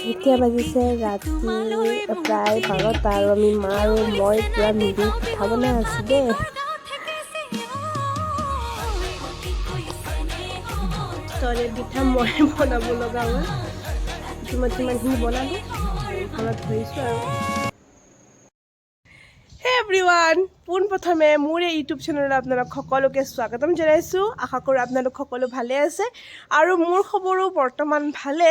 এতিয়া বাজিছে ৰাতি প্ৰায় 12টা আৰু আমি মা আৰু মই পুৰা মিলি পিঠা বনাই আছোঁ দেই। তৰে পিঠা মই বনাব লগা হ'ল, ইতিমধ্যে ইমানখিনি বনালোঁ আৰু এইখনত ধৰিছোঁ আৰু। হে এভৰিৱান, পোনপ্ৰথমে মোৰ এই ইউটিউব চেনেলত আপোনালোক সকলোকে স্বাগতম জনাইছোঁ। আশা কৰোঁ আপোনালোক সকলো ভালে আছে আৰু মোৰ খবৰো বৰ্তমান ভালে।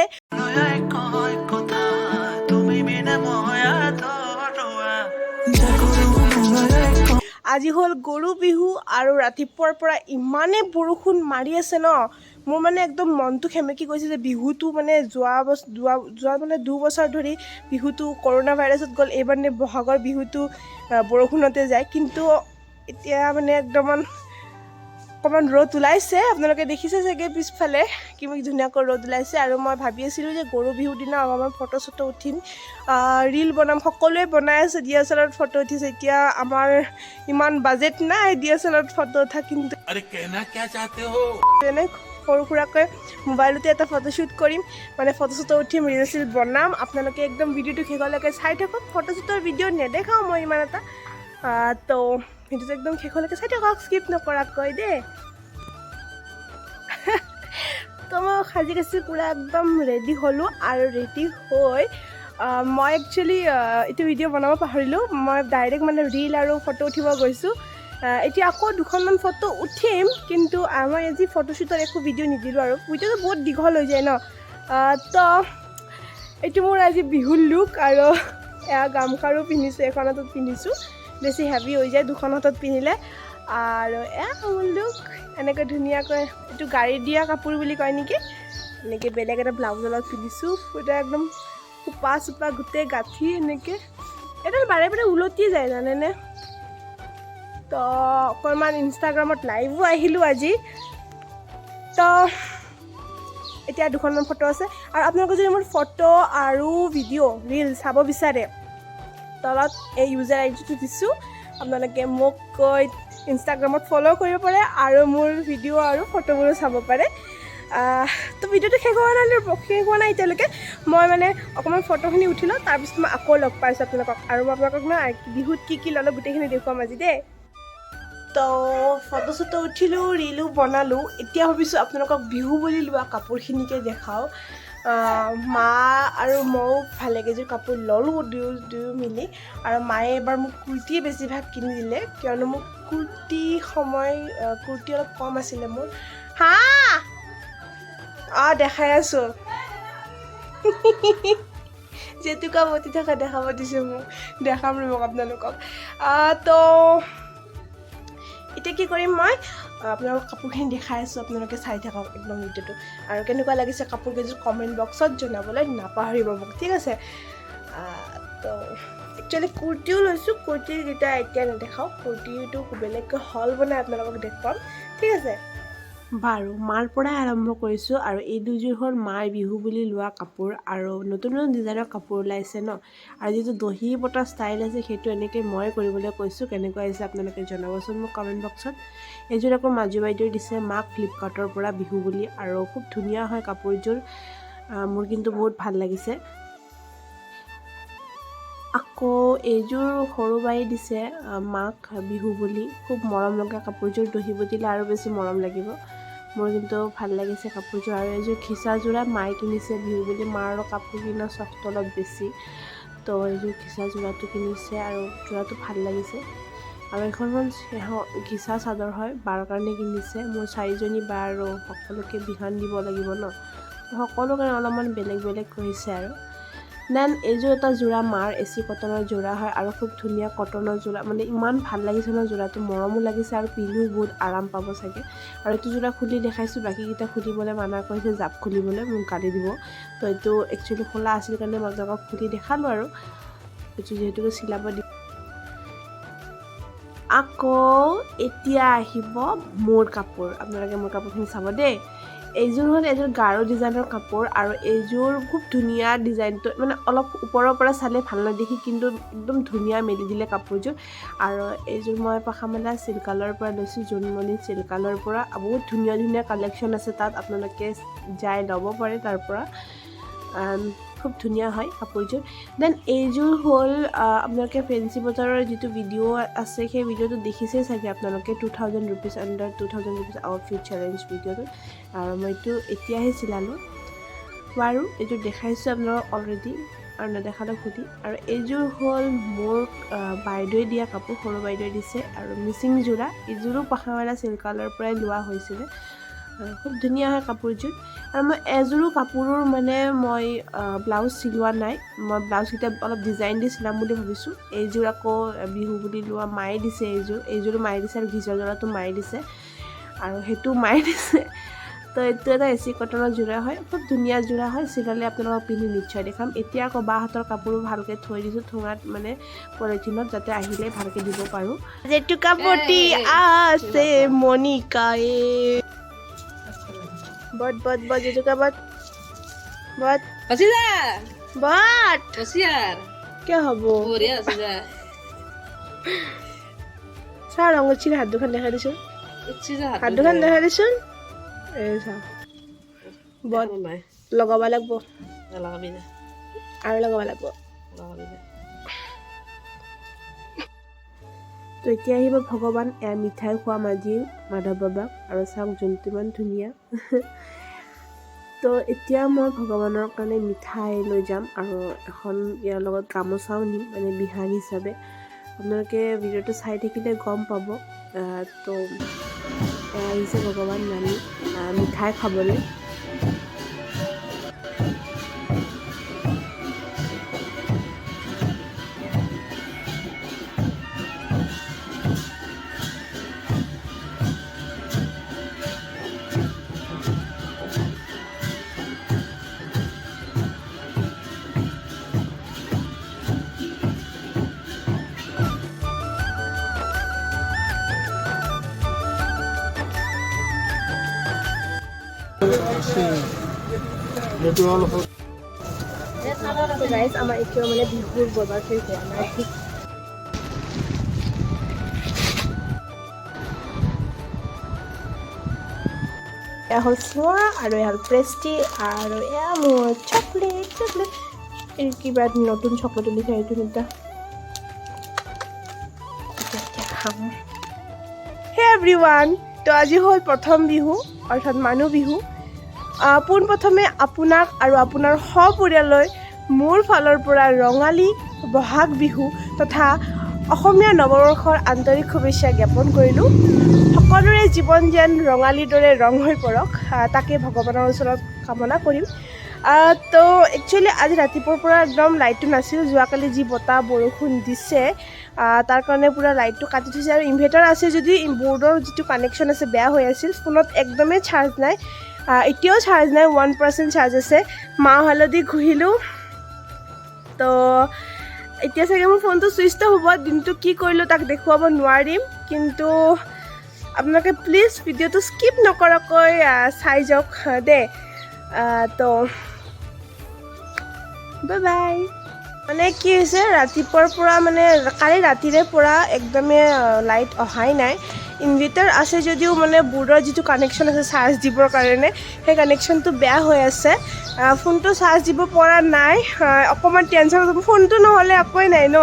আজি হ'ল গৰু বিহু আৰু ৰাতিপুৱাৰ পৰা ইমানেই বৰষুণ মাৰি আছে ন, মোৰ মানে একদম মনটো সেমেকি গৈছে যে বিহুটো মানে যোৱা মানে 2 বছৰ ধৰি বিহুটো কৰোণা ভাইৰাছত গ'ল, এইবাৰ মানে বহাগৰ বিহুটো বৰষুণতে যায়। কিন্তু এতিয়া মানে অকণমান ৰ'দ ওলাইছে, আপোনালোকে দেখিছে চাগে পিছফালে কিমান ধুনীয়াকৈ ৰ'দ ওলাইছে। আৰু মই ভাবি আছিলোঁ যে গৰু বিহুৰ দিনা অলপমান ফটো চটো উঠিম, ৰীল বনাম। সকলোৱে বনাই আছে, DSLRত ফটো উঠিছে। এতিয়া আমাৰ ইমান বাজেট নাই DSLRত ফটো উঠা, কিন্তু এনে সৰু সুৰাকৈ মোবাইলতে এটা ফটোশ্বুট কৰিম, মানে ফটো চটো উঠিম, ৰীল চিল বনাম। আপোনালোকে একদম ভিডিঅ'টো শেষলৈকে চাই থাকক। ফটো চুটৰ ভিডিঅ' নেদেখাওঁ মই ইমান এটা, তো ভিডিঅ'টো একদম শেষলৈকে চাই থাকক, স্কিপ নকৰাকৈ দেই। তো মই সাজি কাচি পূৰা একদম ৰেডি হ'লোঁ আৰু ৰেডি হৈ মই একচুৱেলি এইটো ভিডিঅ' বনাব পাহৰিলোঁ। মই ডাইৰেক্ট মানে ৰীল আৰু ফটো উঠিব গৈছোঁ। এতিয়া আকৌ 2খনমান ফটো উঠিম, কিন্তু মই আজি ফটোশ্বুটৰ একো ভিডিঅ' নিদিলোঁ আৰু ভিডিঅ'টো বহুত দীঘল হৈ যায় ন। তো এইটো মোৰ আজি বিহুৰ লুক, আৰু এয়া গামখাৰু পিন্ধিছোঁ, এখন হাতত পিন্ধিছোঁ, বেছি হেভি হৈ যায় 2খন হাতত পিন্ধিলে। আৰু এয়া মোৰ লুক, এনেকৈ ধুনীয়াকৈ এইটো গাড়ী দিয়া কাপোৰ বুলি কয় নেকি, এনেকৈ বেলেগ এটা ব্লাউজৰ লগত পিন্ধিছোঁ। পুৰা একদম খোপা চোপা গোটেই গাঁঠি এনেকৈ, এডাল বাৰে বাৰে উলটি যায় জানেনে। তো অকণমান ইনষ্টাগ্ৰামত লাইভো আহিলোঁ আজি। তো এতিয়া 2খনমান ফটো আছে, আৰু আপোনালোকে যদি মোৰ ফটো আৰু ভিডিঅ' ৰীল চাব বিচাৰে, তলত এই ইউজাৰ আইডিটো দিছোঁ, আপোনালোকে মোক গৈ ইনষ্টাগ্ৰামত ফ'ল' কৰিব পাৰে আৰু মোৰ ভিডিঅ' আৰু ফটোবোৰো চাব পাৰে। তো ভিডিঅ'টো শেষ হোৱা নাই এতিয়ালৈকে। মই মানে অকণমান ফটোখিনি উঠিলোঁ, তাৰপিছত মই আকৌ লগ পাইছোঁ আপোনালোকক, আৰু মই আপোনালোকক বিহুত কি ল'লোঁ গোটেইখিনি দেখুৱাম আজি দেই। তো ফটো চটো উঠিলোঁ, ৰীলো বনালোঁ। এতিয়া ভাবিছোঁ আপোনালোকক বিহু বুলি লোৱা কাপোৰখিনিকে দেখাওঁ। মা আৰু ময়ো ভালেকেইযোৰ কাপোৰ ল'লোঁ দুয়ো মিলি, আৰু মায়ে এবাৰ মোক কুৰ্তিয়ে বেছিভাগ কিনি দিলে, কিয়নো মোক কুৰ্তি অলপ কম আছিলে মোৰ। দেখাই আছোঁ জেতুকা বটি থকা দেখাব দিছোঁ মোক, দেখাম ৰ'ব আপোনালোকক। তো এতিয়া কি কৰিম, মই আপোনালোকক কাপোৰখিনি দেখাই আছোঁ, আপোনালোকে চাই থাকক একদম ভিডিঅ'টো, আৰু কেনেকুৱা লাগিছে কাপোৰকেইযোৰ কমেণ্ট বক্সত জনাবলৈ নাপাহৰিব মোক, ঠিক আছে। তো একচুৱেলি কুৰ্তিও লৈছোঁ, কুৰ্তিকেইটা এতিয়া নেদেখাওঁ, কুৰ্তিটো বেলেগকৈ হল বনাই আপোনালোকক দেখুৱাম, ঠিক আছে। বাৰু মাৰ পৰাই আৰম্ভ কৰিছোঁ, আৰু এই দুযোৰ হ'ল মাৰ বিহু বুলি লোৱা কাপোৰ, আৰু নতুন নতুন ডিজাইনৰ কাপোৰ ওলাইছে ন, আৰু যিটো দহি বটা ষ্টাইল আছে সেইটো এনেকৈ মই কৰিবলৈ কৈছোঁ। কেনেকুৱা আহিছে আপোনালোকে জনাবচোন মোক কমেণ্ট বক্সত। এইযোৰ আকৌ মাজু বাইদেউ দিছে মাক ফ্লিপকাৰ্টৰ পৰা বিহু বুলি, আৰু খুব ধুনীয়া হয় কাপোৰযোৰ, মোৰ কিন্তু বহুত ভাল লাগিছে। আকৌ এইযোৰ সৰু বাই দিছে মাক বিহু বুলি, খুব মৰম লগা কাপোৰযোৰ, দহি বটিলে আৰু বেছি মৰম লাগিব। মোৰ কিন্তু ভাল লাগিছে কাপোৰযোৰ। আৰু এইযোৰ খিচাযোৰা মায়ে কিনিছে বিহু বুলি, মাৰ কাপোৰ কিনা চখটো অলপ বেছি, তো এইযোৰ খিচাযোৰাটো কিনিছে, আৰু যোৰাটো ভাল লাগিছে। আৰু এইখন ঘিচা চাদৰ হয়, বাৰ কাৰণে কিনিছে। মোৰ 4জনী বা আৰু সকলোকে বিহান দিব লাগিব ন, সকলো কাৰণে অলপমান বেলেগ বেলেগ কৰিছে আৰু। দেন এইযোৰ এটা যোৰা মাৰ AC কটনৰ যোৰা হয়, আৰু খুব ধুনীয়া কটনৰ যোৰা, মানে ইমান ভাল লাগিছে ন যোৰাটো, মৰমো লাগিছে, আৰু পিন্ধিও বহুত আৰাম পাব চাগে। আৰু এইটো যোৰা খুলি দেখাইছোঁ, বাকীকেইটা খুলিবলৈ মানা কৰিছে, জাপ খুলিবলৈ মোক গালি দিব। তো এইটো একচুৱেলি খোলা আছিল কাৰণে মই আপোনালোকক খুলি দেখালোঁ, আৰু এইটো যিহেতুকে চিলাব দি। আকৌ এতিয়া আহিব মোৰ কাপোৰ, আপোনালোকে মোৰ কাপোৰখিনি চাব দেই। এইযোৰ হ'ল এযোৰ গাঢ় ডিজাইনৰ কাপোৰ, আৰু এইযোৰ খুব ধুনীয়া ডিজাইনটো, মানে অলপ ওপৰৰ পৰা চালে ভাল নেদেখি, কিন্তু একদম ধুনীয়া মেলি দিলে কাপোৰযোৰ। আৰু এইযোৰ মই পাখামেলা চিল্কালৰ পৰা লৈছোঁ, জোনমণি চিল্কালৰ পৰা। বহুত ধুনীয়া ধুনীয়া কালেকশ্যন আছে তাত, আপোনালোকে যাই ল'ব পাৰে তাৰ পৰা। খুব ধুনীয়া হয় কাপোৰযোৰ। দেন এইযোৰ হ'ল আপোনালোকে ফেঞ্চি বজাৰৰ যিটো ভিডিঅ' আছে সেই ভিডিঅ'টো দেখিছেই চাগে আপোনালোকে 2000 rupees under 2000 rupees outfit challenge ভিডিঅ'টো। আৰু মই এইটো এতিয়াহে চিলালোঁ বাৰু, এইযোৰ দেখাইছোঁ আপোনালোকক অলৰেডি আৰু নেদেখালে সুধি। আৰু এইযোৰ হ'ল মোৰ বাইদেৱে দিয়া কাপোৰ, সৰু বাইদেৱে দিছে। আৰু মিচিং যোৰা, এইযোৰো পাখাৱালা চিল্কালৰ পৰাই লোৱা হৈছিলে। খুব ধুনীয়া হয় কাপোৰযোৰ। আৰু মই এযোৰো কাপোৰৰ মানে মই ব্লাউজ চিলোৱা নাই, মই ব্লাউজকেইটা অলপ ডিজাইন দি চিলাম বুলি ভাবিছোঁ। এইযোৰ আকৌ বিহু বুলি লোৱা মায়ে দিছে, এইযোৰো মায়ে দিছে আৰু ঘিচৰ যোৰাটো মায়ে দিছে আৰু সেইটো মায়ে দিছে। তো এইটো এটা এচি কটনৰ যোৰা হয়, খুব ধুনীয়া যোৰা হয়। চিলালে আপোনালোকক পিন্ধি নিশ্চয় দেখাম। এতিয়া আকৌ বাহঁতৰ কাপোৰো ভালকৈ থৈ দিছোঁ ঠোঙাত, মানে পলিথিনত, যাতে আহিলে ভালকৈ দিব পাৰোঁ। যিটো কাপোৰটি আছে মনিকায়ে বট বট বট জেতুকা বট বট পছিলা বট পছিয়ার কে হ'ব ওরে আছে যা চা ৰঙৰ চিন হাত দুখন দেখাই দিছোঁ, উচ্ছি যা হাত দুখন দেখাই দিছোঁ। এই চা বট নাই লগাব লাগিব লাগাবি না আৰু লগাব লাগিব। লাগাবি না তো এতিয়া আহিব ভগৱান, এয়া মিঠাই খোৱা মাজি মাধৱ বাবা। আৰু চাওক যোনটো ইমান ধুনীয়া। তো এতিয়া মই ভগৱানৰ কাৰণে মিঠাই লৈ যাম আৰু এখন ইয়াৰ লগত গামোচাও নিম, মানে বিহাৰ হিচাপে। আপোনালোকে ভিডিঅ'টো চাই থাকিলে গম পাব। তো এয়া আহিছে ভগৱান নামি মিঠাই খাবলৈ। গাইজ আমাৰ এতিয়াও মানে বিহুৰ বজাৰ শেষ হোৱা নাই। ঠিক এয়া হ'ল চোৱা আৰু এয়া হ'ল প্ৰেষ্টি আৰু এয়া মোৰ চকলেট। এই কিবা নতুন চকলেট লিখা এইটো এটা খাম। হে এভৰিৱান, তো আজি হ'ল প্ৰথম বিহু অৰ্থাৎ মানুহ বিহু। পোনপ্ৰথমে আপোনাক আৰু আপোনাৰ সপৰিয়াললৈ মোৰ ফালৰ পৰা ৰঙালী বহাগ বিহু তথা অসমীয়া নৱবৰ্ষৰ আন্তৰিক শুভেচ্ছা জ্ঞাপন কৰিলোঁ। সকলোৰে জীৱন যেন ৰঙালীৰ দৰে ৰং হৈ পৰক, তাকে ভগৱানৰ ওচৰত কামনা কৰিম। তো একচুৱেলি আজি ৰাতিপুৱাৰ পৰা একদম লাইটটো নাছিল। যোৱাকালি যি বতাহ বৰষুণ দিছে তাৰ কাৰণে পূৰা লাইটটো কাটি থৈছে। আৰু ইনভাৰ্টাৰ আছে যদি বৰ্ডৰ যিটো কানেকশ্যন আছে বেয়া হৈ আছিল। ফোনত একদমেই চাৰ্জ নাই, এতিয়াও চাৰ্জ নাই, 1% চাৰ্জ আছে। মাহ হালধি ঘঁহিলোঁ। তো এতিয়া চাগে মোৰ ফোনটো ছুইচ অফ হ'ব। দিনটো কি কৰিলোঁ তাক দেখুৱাব নোৱাৰিম, কিন্তু আপোনালোকে প্লিজ ভিডিঅ'টো স্কিপ নকৰাকৈ চাই যাওক দেই। তো বাই বাই। মানে কি হৈছে, ৰাতিপুৱাৰ পৰা মানে কালি ৰাতিৰে পৰা একদমেই লাইট অহাই নাই। ইনভাৰ্টাৰ আছে যদিও মানে বৰ্ডৰ যিটো কানেকশ্যন আছে চাৰ্জ দিবৰ কাৰণে, সেই কানেকশ্যনটো বেয়া হৈ আছে। ফোনটো চাৰ্জ দিব পৰা নাই, অকণমান টেনশ্যন। ফোনটো নহ'লে একোৱেই নাই ন,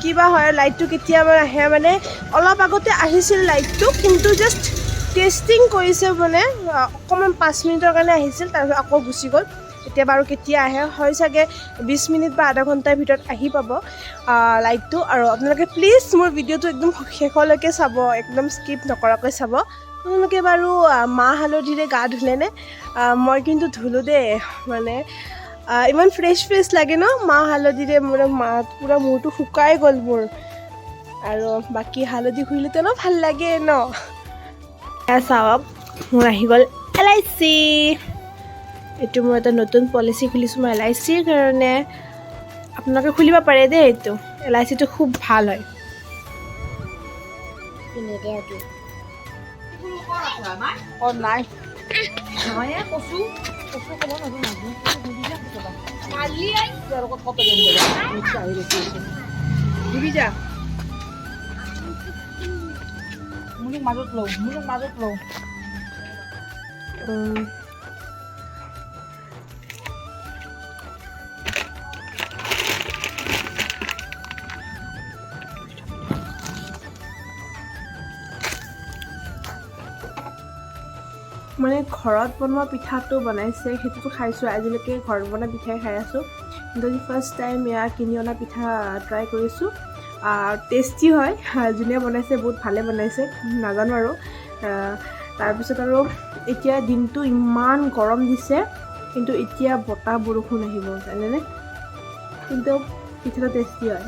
কিবা হয় লাইটটো কেতিয়াবা আহে। মানে অলপ আগতে আহিছিল লাইটটো, কিন্তু জাষ্ট টেষ্টিং কৰিছে, মানে অকণমান 5 মিনিটৰ কাৰণে আহিছিল, তাৰপিছত আকৌ গুচি গ'ল। এতিয়া বাৰু কেতিয়া আহে, হয় চাগে 20 মিনিট বা আধা ঘণ্টাৰ ভিতৰত আহি পাব লাইটটো। আৰু আপোনালোকে প্লিজ মোৰ ভিডিঅ'টো একদম শেষলৈকে চাব, একদম স্কিপ নকৰাকৈ চাব। আপোনালোকে বাৰু মাহ হালধিৰে গা ধুলেনে? মই কিন্তু ধুলোঁ দেই। মানে ইমান ফ্ৰেছ লাগে ন মাহ হালধিৰে। মোৰ পূৰা মূৰটো শুকাই গ'ল মোৰ। আৰু বাকী হালধি ঘঁহিলেতো ন ভাল লাগে ন। চাওক মোৰ আহি গ'ল LIC। এইটো মোৰ এটা নতুন পলিচি খুলিছোঁ মই LICৰ কাৰণে। আপোনালোকে খুলিব পাৰে দেই, এইটো LICটো খুব ভাল হয়। নাই দিবি যা মাজত লওঁ মানে ঘৰত বনোৱা পিঠাটো বনাইছে সেইটোতো খাইছোঁ আজিলৈকে ঘৰত বনোৱা পিঠাই খাই আছোঁ কিন্তু আজি ফাৰ্ষ্ট টাইম ইয়াৰ কিনি অনা পিঠা ট্ৰাই কৰিছোঁ টেষ্টি হয় যোনে বনাইছে বহুত ভালে বনাইছে নাজানো আৰু তাৰপিছত আৰু এতিয়া দিনটো ইমান গৰম দিছে কিন্তু এতিয়া বতাহ বৰষুণ আহিব জানেনে কিন্তু পিঠাটো টেষ্টি হয়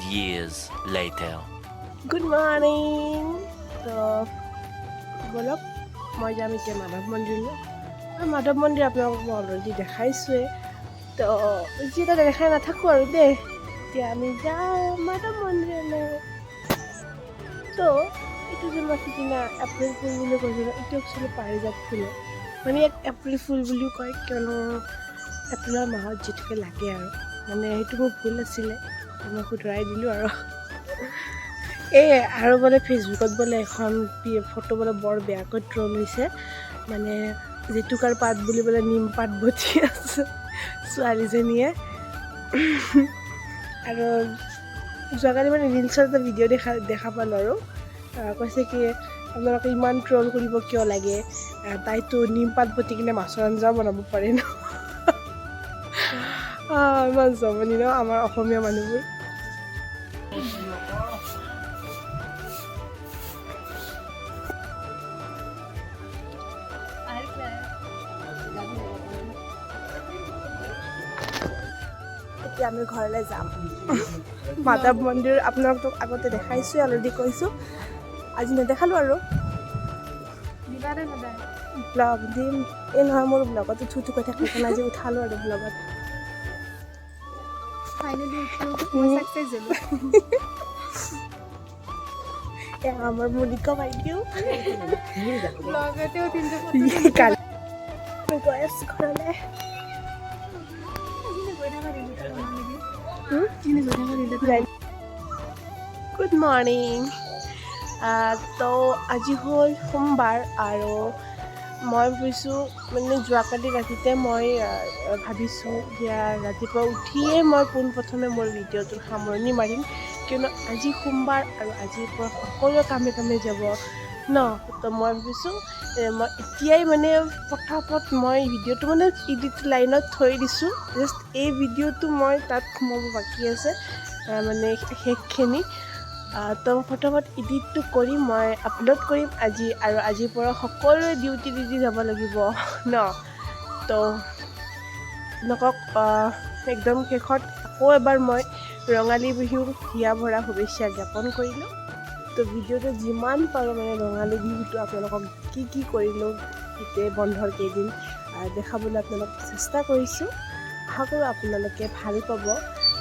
Years later. Good morning. তো বলক মই যাম এতিয়া মাধৱ মন্দিৰলৈ মাধৱ মন্দিৰ আপোনালোকক মই অলৰেডি দেখাইছোঁৱে তো যিহেতু দেখাই নাথাকোঁ আৰু দেই এতিয়া আমি যাওঁ মাধৱ মন্দিৰলৈ তো এইটো যে মই সিদিনা এপ্ৰিল ফুল বুলি কৈছিলোঁ এইটো একচুৱেলি পাৰিজাত ফুল মানে ইয়াক এপ্ৰিল ফুল বুলিও কয় কিয়নো এপ্ৰিলৰ মাহত যিটোকে লাগে আৰু মানে সেইটো মোৰ ভুল আছিলে মই শুধৰাই দিলোঁ আৰু এই আৰু বোলে ফেচবুকত বোলে এখন ফটো বোলে বৰ বেয়াকৈ ট্ৰল হৈছে মানে জেতুকাৰ পাত বুলি বোলে নিম পাত বটি আছে ছোৱালীজনীয়ে আৰু যোৱাকালি মানে ৰিলছত এটা ভিডিঅ' দেখা পালোঁ আৰু কৈছে কি আপোনালোকে ইমান ট্ৰল কৰিব কিয় লাগে তাইতো নিম পাত বটি কিনে মাছৰ আঞ্জাও বনাব পাৰে ন ইমান জমনি ন আমাৰ অসমীয়া মানুহবোৰ এতিয়া আমি ঘৰলৈ যাম মাধৱ মন্দিৰ আপোনালোকক আগতে দেখাইছোঁ অলৰেডি কৈছোঁ আজি নেদেখালোঁ আৰু ব্লগ দিম এই নহয় মোৰ ব্লগত উঠি কৈ থাকোঁ আজি উঠালোঁ আৰু ব্লগত আমাৰ মনিকা বাইদেউ গৈ আছোঁ ঘৰলৈ গুড মৰ্ণিং তো আজি হ'ল সোমবাৰ আৰু মই ভাবিছোঁ মানে যোৱাকালি ৰাতিতে মই ভাবিছোঁ যে ৰাতিপুৱা উঠিয়ে মই পোনপ্ৰথমে মোৰ ভিডিঅ'টোৰ সামৰণি মাৰিম কিয়নো আজি সোমবাৰ আৰু আজিৰ পৰা সকলো কামে কামে যাব ন তো মই ভাবিছোঁ মই এতিয়াই মানে পটাপট মই ভিডিঅ'টো মানে এডিট লাইনত থৈ দিছোঁ জাষ্ট এই ভিডিঅ'টো মই তাত সোমাব বাকী আছে মানে শেষখিনি তো ফটাফট এডিটটো কৰি মই আপলোড কৰিম আজি আৰু আজিৰ পৰা সকলোৱে ডিউটি দি যাব লাগিব ন তো আপোনালোকক একদম শেষত আকৌ এবাৰ মই ৰঙালী বিহুৰ হিয়া ভৰা শুভেচ্ছা জ্ঞাপন কৰিলোঁ তো ভিডিঅ'টো যিমান পাৰোঁ মানে ৰঙালী বিহুটো আপোনালোকক কি কৰিলোঁ গোটেই বন্ধৰ কেইদিন দেখাবলৈ আপোনালোকক চেষ্টা কৰিছোঁ আশা কৰোঁ আপোনালোকে ভাল পাব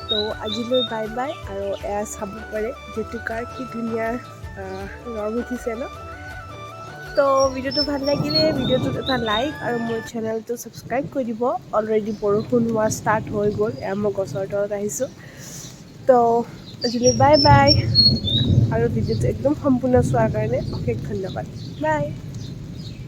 তো আজিলৈ বাই বাই আৰু এয়া চাব পাৰে জেতুকাৰ কি ধুনীয়া ৰং উঠিছে ন তো ভিডিঅ'টো ভাল লাগিলে ভিডিঅ'টোত এটা লাইক আৰু মোৰ চেনেলটো ছাবস্ক্ৰাইব কৰি দিব অলৰেডি বৰষুণ হোৱা ষ্টাৰ্ট হৈ গ'ল এয়া মই গছৰ তলত আহিছোঁ তো আজিলৈ বাই বাই আৰু ভিডিঅ'টো একদম সম্পূৰ্ণ চোৱাৰ কাৰণে অশেষ ধন্যবাদ বাই